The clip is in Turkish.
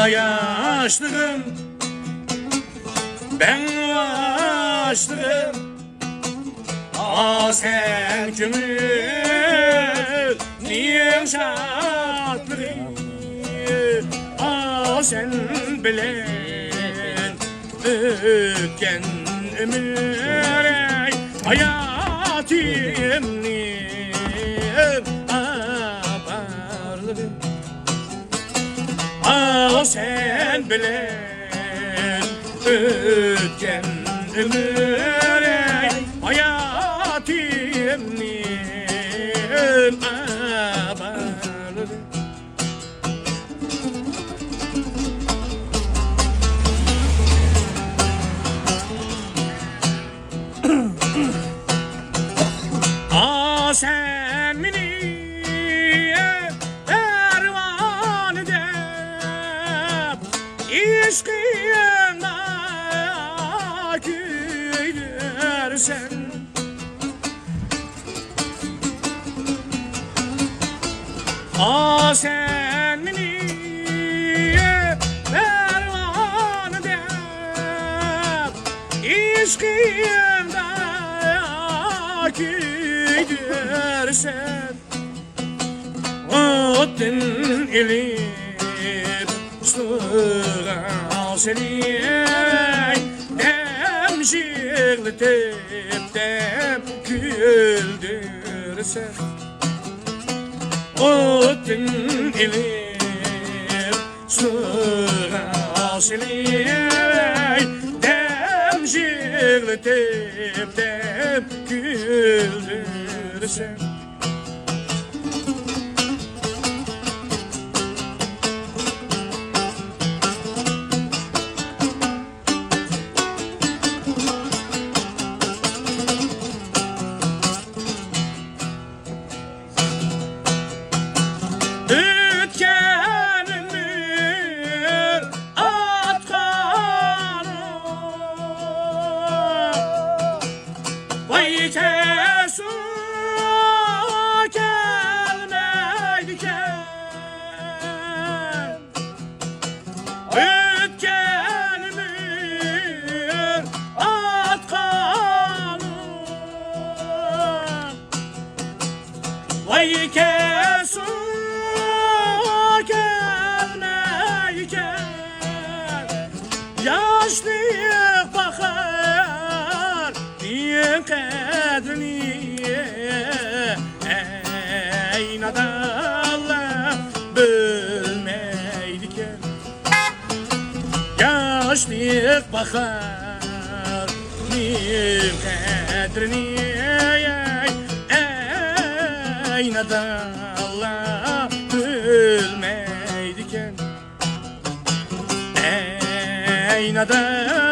yaşlığım, ben yaşlığım. Sen kömür niye şartlığım? Sen bilen ötken ömür hayatımni aparlığım. Sen bilen ötken ömür hayatımni aparlığım. Sen beni ervan edip İşkıyına gülersen, sen beni ervan edip İşkıyına gidersen, otun elip sığal seni dem şirletip dem güldürsen. Otun elip sığal seni dem şirletip dem güldürsen. Ötkenimir atkanım, vay tesu gelmeydiken. Ötkenimir atkanım, vay tesu yaşlıyık bakar diye kadrini aynadallah bölmeydiken. Yaşlıyık bakar diye kadrini aynadallah bölmeydiken. Aynada